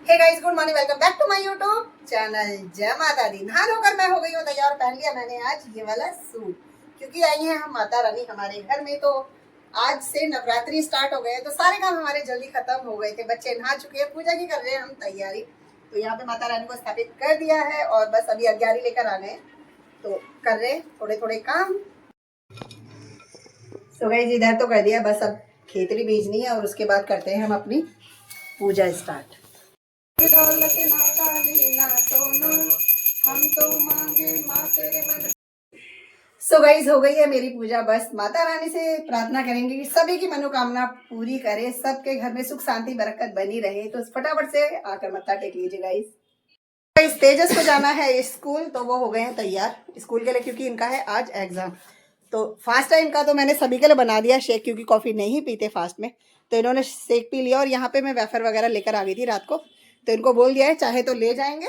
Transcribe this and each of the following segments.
Hey guys, good morning, welcome back to my YouTube channel. जय माता दी। नहा धोकर मैं हो गई हूँ तैयार। पहन लिया मैंने आज ये वाला सूट, क्योंकि आई हैं हम माता रानी हमारे घर में। तो आज से नवरात्रि स्टार्ट हो गए, तो सारे काम हमारे जल्दी खत्म हो गए थे। बच्चे नहा चुके हैं, पूजा की कर रहे हैं हम तैयारी। तो यहाँ पे माता रानी को स्थापित कर दिया है और बस अभी अग्यारी लेकर आ गए, तो कर रहे थोड़े थोड़े काम। तो गाइस इधर तो कर दिया, बस अब खेतड़ी बीजनी है और उसके बाद करते हैं हम अपनी पूजा स्टार्ट। हम तो मांगे माँ तेरे मन। सो गाइस हो गई है मेरी पूजा। बस माता रानी से प्रार्थना करेंगे कि सभी की मनोकामना पूरी करे, सबके घर में सुख शांति बरकत बनी रहे। तो फटाफट से आकर मत्था टेक लीजिए गाइस। गाइस तेजस को जाना है स्कूल, तो वो हो गए हैं तैयार स्कूल के लिए, क्योंकि इनका है आज एग्जाम। तो फास्ट टाइम का तो मैंने सभी के लिए बना दिया शेक, क्योंकि कॉफ़ी नहीं पीते फास्ट में। तो इन्होंने शेक पी लिया और यहाँ पे मैं वेफर वगैरह लेकर आ गई थी रात को। तो इनको बोल दिया है चाहे तो ले जाएंगे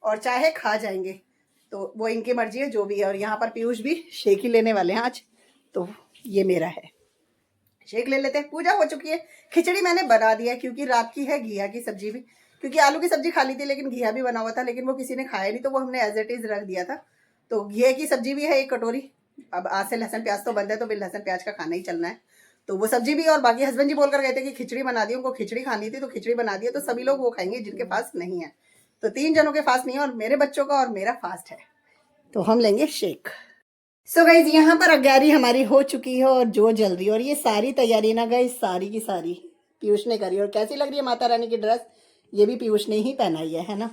और चाहे खा जाएंगे, तो वो इनकी मर्जी है जो भी है। और यहाँ पर पीयूष भी शेक ही लेने वाले हैं आज। तो ये मेरा है, शेक ले लेते हैं। पूजा हो चुकी है, खिचड़ी मैंने बना दिया क्योंकि रात की है घिया की सब्जी भी, क्योंकि आलू की सब्जी खा ली थी लेकिन घिया भी बना हुआ था, लेकिन वो किसी ने खाया नहीं, तो वो हमने एज इट इज रख दिया था। तो घिया की सब्जी भी है 1 कटोरी। अब आज से लहसुन प्याज तो बंद है, तो बिन लहसुन प्याज का खाना ही चलना है। तो वो सब्जी भी, और बाकी हस्बैंड जी बोलकर गए थे कि खिचड़ी बना दी, उनको खिचड़ी खानी थी तो खिचड़ी बना दी है। तो सभी लोग वो खाएंगे जिनके पास नहीं है। तो 3 जनों के फास्ट नहीं है और मेरे बच्चों का और मेरा फास्ट है, तो हम लेंगे शेक। सो गाइज यहाँ पर अग्यारी हमारी हो चुकी है और जो जल रही है, और ये सारी तैयारी ना गाइज सारी की सारी पीयूष ने करी। और कैसी लग रही है माता रानी की ड्रेस, ये भी पीयूष ने ही पहनाई है ना,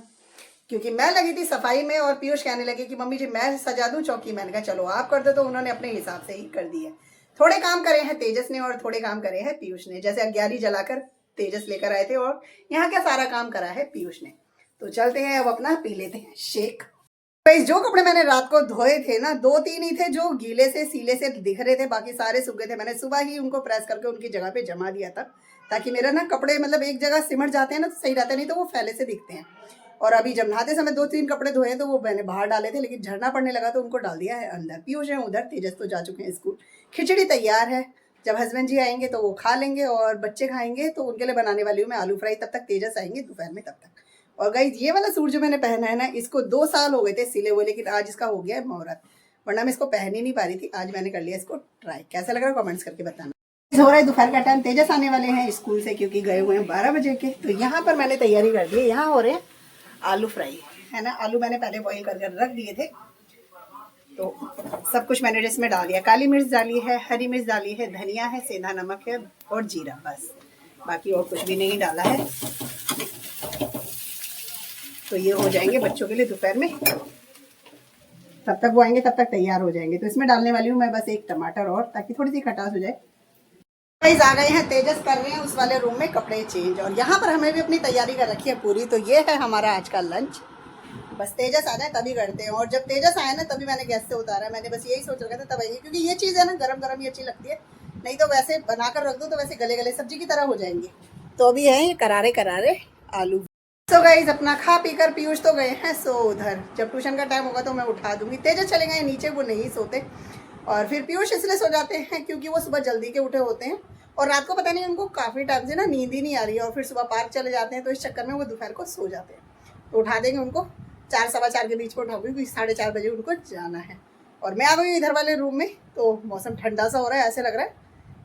क्योंकि मैं लगी थी सफाई में और पीयूष कहने लगे कि मम्मी जी मैं सजा दूं चौकी। मैंने कहा चलो आप कर दो, तो उन्होंने अपने हिसाब से ही कर दी है। थोड़े काम करे हैं तेजस ने और थोड़े काम करे हैं पीयूष ने। जैसे अग्यारी जलाकर तेजस लेकर आए थे और यहाँ का सारा काम करा है पीयूष ने। तो चलते हैं अब अपना पी लेते हैं शेक। जो कपड़े मैंने रात को धोए थे ना, 2-3 ही थे जो गीले से सीले से दिख रहे थे, बाकी सारे सूखे थे। मैंने सुबह ही उनको प्रेस करके उनकी जगह पे जमा दिया था, ताकि मेरा ना कपड़े मतलब एक जगह सिमट जाते हैं ना, तो सही रहता है, नहीं तो वो फैले से दिखते हैं। और अभी जब नहाते समय 2-3 कपड़े धोए तो वो मैंने बाहर डाले थे, लेकिन झरना पड़ने लगा तो उनको डाल दिया है अंदर। पीयूष है उधर, तेजस तो जा चुके हैं स्कूल। खिचड़ी तैयार है, जब हस्बैंड जी आएंगे तो वो खा लेंगे और बच्चे खाएंगे, तो उनके लिए बनाने वाली हूँ मैं आलू फ्राई। तब तक तेजस आएंगे दोपहर में, तब तक। और गाइस ये वाला सूट जो मैंने पहना है ना, इसको 2 साल हो गए थे सिले हुए, लेकिन आज इसका हो गया है मुहूर्त, वरना मैं इसको पहन ही नहीं पा रही थी। आज मैंने कर लिया इसको ट्राई। कैसा लग रहा है कमेंट्स करके बताना। हो रहा है दोपहर का टाइम, तेजस आने वाले हैं स्कूल से, क्योंकि गए हुए हैं 12 बजे के। तो यहाँ पर मैंने तैयारी कर दी है। यहाँ हो रहे हैं आलू फ्राई, है ना। आलू मैंने पहले बॉईल करके रख दिए थे, तो सब कुछ मैंने इसमें डाल दिया। काली मिर्च डाली है, हरी मिर्च डाली है, धनिया है, सेंधा नमक है और जीरा, बस। बाकी और कुछ भी नहीं डाला है। तो ये हो जाएंगे बच्चों के लिए दोपहर में, तब तक वो आएंगे तब तक तैयार हो जाएंगे। तो इसमें डालने वाली हूँ मैं बस 1 टमाटर और, ताकि थोड़ी सी खटास हो जाए। गाइस आ गए हैं, तेजस कर रहे हैं उस वाले रूम में कपड़े चेंज, और यहाँ पर हमें भी अपनी तैयारी कर रखी है पूरी। तो ये है हमारा आज का लंच। बस तेजस आ जाए तभी करते हैं, और जब तेजस आए ना तभी मैंने गैस से उतारा। मैंने बस यही सोच रखा था तब आएंगे, क्योंकि ये चीज़ है ना गरम गरम ही अच्छी लगती है, नहीं तो वैसे बनाकर रख दो तो वैसे गले गले सब्जी की तरह हो जाएंगे। तो अभी है ये करारे करारे आलू। सो गाइस अपना खा पी कर पीयूष तो गए हैं सो उधर। जब ट्यूशन का टाइम होगा तो मैं उठा दूंगी। तेजस चले गए नीचे, वो नहीं सोते। और फिर पीयूष इसलिए सो जाते हैं क्योंकि वो सुबह जल्दी के उठे होते हैं, और रात को पता नहीं उनको काफ़ी टाइम से ना नींद ही नहीं आ रही है, और फिर सुबह पार्क चले जाते हैं, तो इस चक्कर में वो दोपहर को सो जाते हैं। तो उठा देंगे उनको 4-4:15 के बीच में उठाऊंगी, क्योंकि 4:30 बजे उनको जाना है। और मैं आ गई इधर वाले रूम में, तो मौसम ठंडा सा हो रहा है। ऐसे लग रहा है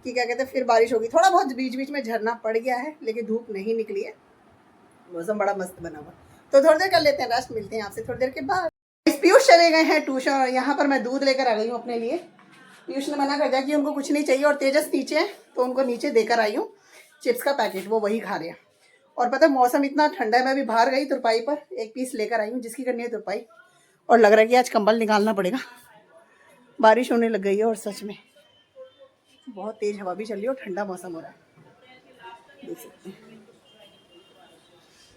कि क्या कहते हैं फिर बारिश होगी। थोड़ा बहुत बीच बीच में झरना पड़ गया है, लेकिन धूप नहीं निकली है। मौसम बड़ा मस्त बना हुआ। तो थोड़ी देर कर लेते हैं रेस्ट, मिलते हैं आपसे थोड़ी देर के बाद। पीयूष चले गए हैं ट्यूशन, और यहाँ पर मैं दूध लेकर आ गई हूँ अपने लिए। पीयूष ने मना कर दिया कि उनको कुछ नहीं चाहिए, और तेजस नीचे है तो उनको नीचे देकर आई हूँ चिप्स का पैकेट, वो वही खा रहे हैं। और पता है मौसम इतना ठंडा है, मैं अभी बाहर गई तुरपाई पर 1 पीस लेकर आई हूँ, जिसकी करनी है तुरपाई। और लग रहा है कि आज कंबल निकालना पड़ेगा, बारिश होने लग गई है, और सच में बहुत तेज हवा भी चल रही है और ठंडा मौसम हो रहा है, देख सकते हैं।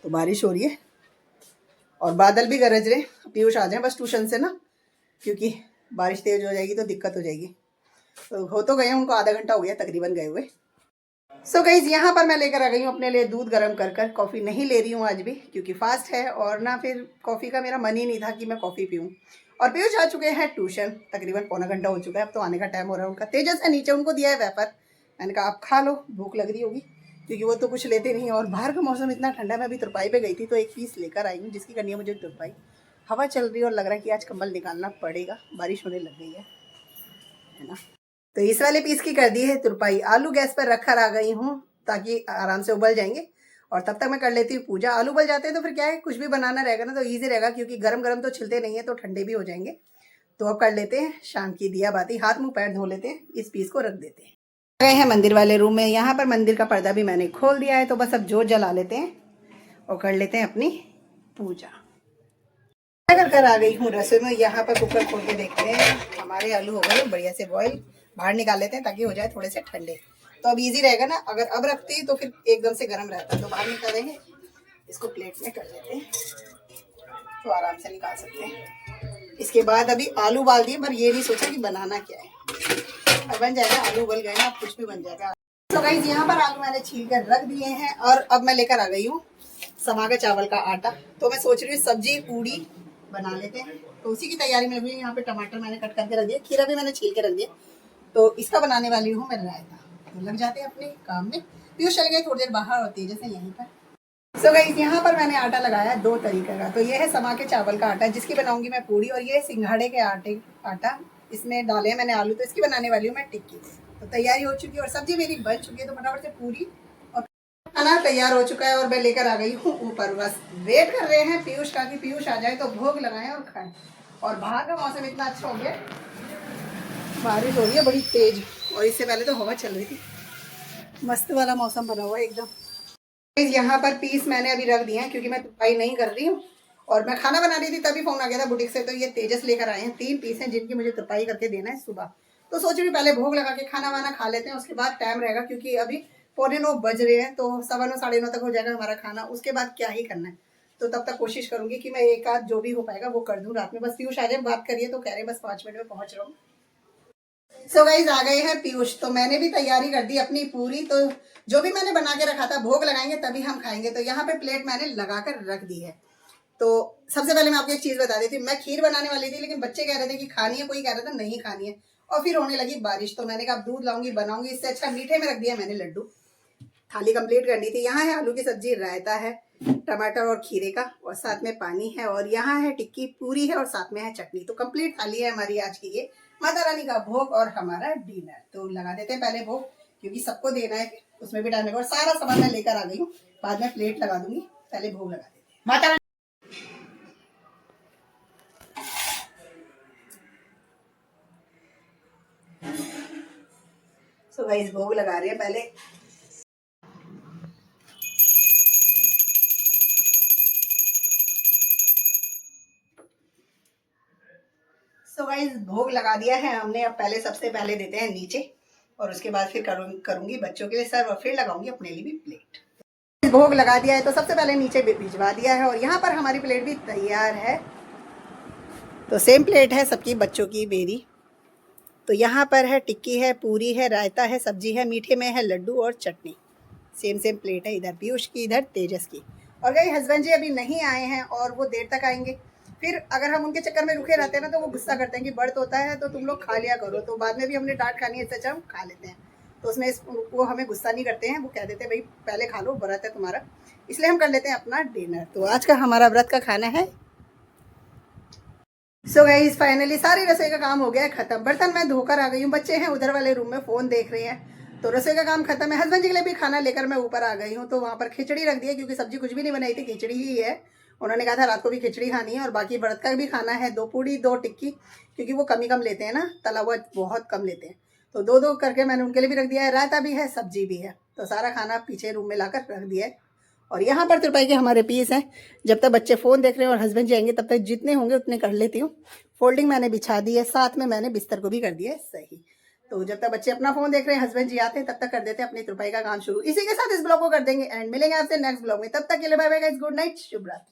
तो बारिश हो रही है और बादल भी गरज रहे। पीयूष आ जाए बस ट्यूशन से ना, क्योंकि बारिश तेज हो जाएगी तो दिक्कत हो जाएगी। तो हो तो गए, उनको आधा घंटा हो गया तकरीबन गए हुए। सो गाइज यहाँ पर मैं लेकर आ गई हूँ अपने लिए दूध गर्म कर कर। कॉफ़ी नहीं ले रही हूँ आज भी, क्योंकि फास्ट है, और ना फिर कॉफ़ी का मेरा मन ही नहीं था कि मैं कॉफ़ी पीऊँ। और पीयूष आ चुके हैं ट्यूशन, तकरीबन पौना घंटा हो चुका है, अब तो आने का टाइम हो रहा है उनका। तेजस है नीचे, उनको दिया है वेफर, मैंने कहा आप खा लो, भूख लग रही होगी। क्योंकि वो तो कुछ लेते नहीं। और बाहर का मौसम इतना ठंडा, मैं अभी तुरपाई पे गई थी तो एक पीस लेकर आई हूँ जिसकी करनी है मुझे तुरपाई। हवा चल रही है और लग रहा है कि आज कंबल निकालना पड़ेगा, बारिश होने लग गई है ना। तो इस वाले पीस की कर दी है तुरपाई। आलू गैस पर रख कर आ गई हूँ ताकि आराम से उबल जाएंगे, और तब तक मैं कर लेती हूँ पूजा। आलू उबल जाते हैं तो फिर क्या है, कुछ भी बनाना रहेगा ना तो ईजी रहेगा, क्योंकि गरम गरम तो छिलते नहीं है तो ठंडे भी हो जाएंगे। तो अब कर लेते हैं शाम की दिया बाती, हाथ मुंह पैर धो लेते हैं, इस पीस को रख देते हैं। गए हैं मंदिर वाले रूम में। यहाँ पर मंदिर का पर्दा भी मैंने खोल दिया है, तो बस अब जोत जला लेते हैं और कर लेते हैं अपनी पूजा। कर आ गई हूँ रसोई में। यहाँ पर कुकर खोल के देखते हैं, हमारे आलू हो गए बढ़िया से बॉईल। बाहर निकाल लेते हैं ताकि हो जाए थोड़े से ठंडे, तो अब इजी रहेगा ना। अगर अब रखती तो फिर एकदम से गर्म रहता, तो बाहर निकालेंगे, इसको प्लेट में कर लेते हैं तो आराम से निकाल सकते हैं। इसके बाद अभी आलू उबाल दिए, पर ये नहीं सोचा कि बनाना क्या है। अब बन जाएगा, आलू उबल गए ना, कुछ भी बन जाएगा। तो गाइस यहाँ पर आलू मैंने छील कर रख दिए हैं, और अब मैं लेकर आ गई हूँ समा का चावल का आटा। तो मैं सोच रही हूँ सब्जी पूड़ी बना लेते हैं, तो उसी की तैयारी में लगी हूँ। यहाँ पे टमाटर मैंने कट करके रख दिया, खीरा भी मैंने छील के रख दिया, तो इसका बनाने वाली हूँ मैं रायता। तो लग जाते हैं अपने काम में। पीयूष चले गए थोड़ी देर बाहर और तेजस है यहीं पर। सो गाइस यहाँ पर मैंने आटा लगाया 2 तरीके का। तो ये है समा के चावल का आटा जिसकी बनाऊंगी मैं पूड़ी, और ये सिंघाड़े के आटा इसमें डाले हैं मैंने आलू, तो इसकी बनाने वाली हूँ मैं टिक्की। तो तैयारी हो चुकी है और सब्जी मेरी बन चुकी है, तो फटाफट से पूरी और खाना तैयार हो चुका है और मैं लेकर आ गई हूँ ऊपर। बस वेट कर रहे हैं पीयूष का कि पीयूष आ जाए तो भोग लगाएं और खाएं। और बाहर का मौसम इतना अच्छा हो गया, बारिश हो रही है बड़ी तेज, और इससे पहले तो हवा चल रही थी। मस्त वाला मौसम बना हुआ है एकदम। यहाँ पर पीस मैंने अभी रख दिए हैं क्योंकि मैं तुरपाई नहीं कर रही हूँ, और मैं खाना बना रही थी तभी फोन आ गया था बुटीक से। तो ये तेजस लेकर आए हैं 3 पीस हैं जिनकी मुझे तुरपाई करके देना है सुबह। तो सोच रही हूँ पहले भोग लगा के खाना वाना खा लेते हैं, उसके बाद टाइम रहेगा, क्योंकि अभी 8:45 बज रहे हैं, तो 9:15 9:30 तक हो जाएगा हमारा खाना। उसके बाद क्या ही करना है, तो तब तक कोशिश करूंगी कि मैं एक आध जो भी हो पाएगा वो कर दूँ रात में। बस पीयूष आ जाए, बात करिए तो कह रहे बस 5 मिनट में पहुंच रहा हूँ। सो गाइस आ गए हैं पीयूष, तो मैंने भी तैयारी कर दी अपनी पूरी। तो जो भी मैंने बना के रखा था, भोग लगाएंगे तभी हम खाएंगे। तो यहाँ पे प्लेट मैंने लगा कर रख दी है। तो सबसे पहले मैं आपको एक चीज बता देती हूँ, मैं खीर बनाने वाली थी लेकिन बच्चे कह रहे थे कि खानी है, कोई कह रहा था नहीं खानी है, और फिर होने लगी बारिश। तो मैंने कहा दूध लाऊंगी बनाऊंगी, इससे अच्छा मीठे में रख दिया मैंने लड्डू। थाली कंप्लीट करनी थी। यहाँ है आलू की सब्जी, रायता है टमाटर और खीरे का, और साथ में पानी है, और यहाँ है टिक्की पूरी है, और साथ में है चटनी। तो कंप्लीट थाली है हमारी आज की ये माता रानी का भोग और हमारा डिनर। तो लगा देते हैं पहले भोग, क्योंकि सबको देना है, उसमें भी टाइम लगेगा। और सारा सामान मैं लेकर आ गई हूँ, बाद में प्लेट लगा दूंगी, पहले भोग लगा देते हैं माता रानी। सो गाइस भोग लगा रहे हैं पहले। सो गाइस भोग लगा दिया है हमने। अब पहले सबसे पहले देते हैं नीचे, और उसके बाद फिर करूंगी बच्चों के लिए सर्व, और फिर लगाऊंगी अपने लिए भी प्लेट। भोग लगा दिया है तो सबसे पहले नीचे भिजवा दिया है, और यहाँ पर हमारी प्लेट भी तैयार है। तो सेम प्लेट है सबकी, बच्चों की मेरी। तो यहाँ पर है टिक्की है, पूरी है, रायता है, सब्जी है, मीठे में है लड्डू और चटनी। सेम सेम प्लेट है, इधर पीयूष की इधर तेजस की। और गई हस्बैंड जी अभी नहीं आए हैं और वो देर तक आएंगे। फिर अगर हम उनके चक्कर में रुके रहते हैं ना तो वो गुस्सा करते हैं कि व्रत होता है तो तुम लोग खा लिया करो, तो बाद में भी हमने डांट खानी है, इससे अच्छा हम खा लेते हैं। तो उसमें वो हमें गुस्सा नहीं करते हैं, वो कह देते हैं भाई पहले खा लो, व्रत है तुम्हारा। इसलिए हम कर लेते हैं अपना डिनर। तो आज का हमारा व्रत का खाना है। सो गाइस फाइनली सारी रसोई का काम हो गया है खत्म। बर्तन मैं धोकर आ गई हूँ, बच्चे हैं उधर वाले रूम में फ़ोन देख रहे हैं। तो रसोई का काम खत्म है। हस्बैंड जी के लिए भी खाना लेकर मैं ऊपर आ गई हूँ, तो वहाँ पर खिचड़ी रख दी है, क्योंकि सब्जी कुछ भी नहीं बनाई थी, खिचड़ी ही है। उन्होंने कहा था रात को भी खिचड़ी खानी है, और बाकी व्रत का भी खाना है 2 पूड़ी 2 टिक्की, क्योंकि वो कम ही कम लेते हैं ना, तला हुआ बहुत कम लेते हैं। तो 2-2 करके मैंने उनके लिए भी रख दिया है, रायता भी है, सब्जी भी है। तो सारा खाना पीछे रूम में लाकर रख दिया है। और यहाँ पर तुरपाई के हमारे पीस हैं। जब तक बच्चे फ़ोन देख रहे हैं और हस्बैंड जाएंगे तब तक जितने होंगे उतने कर लेती हूँ। फोल्डिंग मैंने बिछा दी है, साथ में मैंने बिस्तर को भी कर दिया है सही। तो जब तक बच्चे अपना फ़ोन देख रहे हैं, हस्बैंड जी आते हैं, तब तक कर देते हैं अपनी तुरपाई का काम शुरू। इसी के साथ इस ब्लॉग को कर देंगे एंड। मिलेंगे आपसे नेक्स्ट ब्लॉग में, तब तक के लिए bye bye guys, good night, शुभ रात्रि।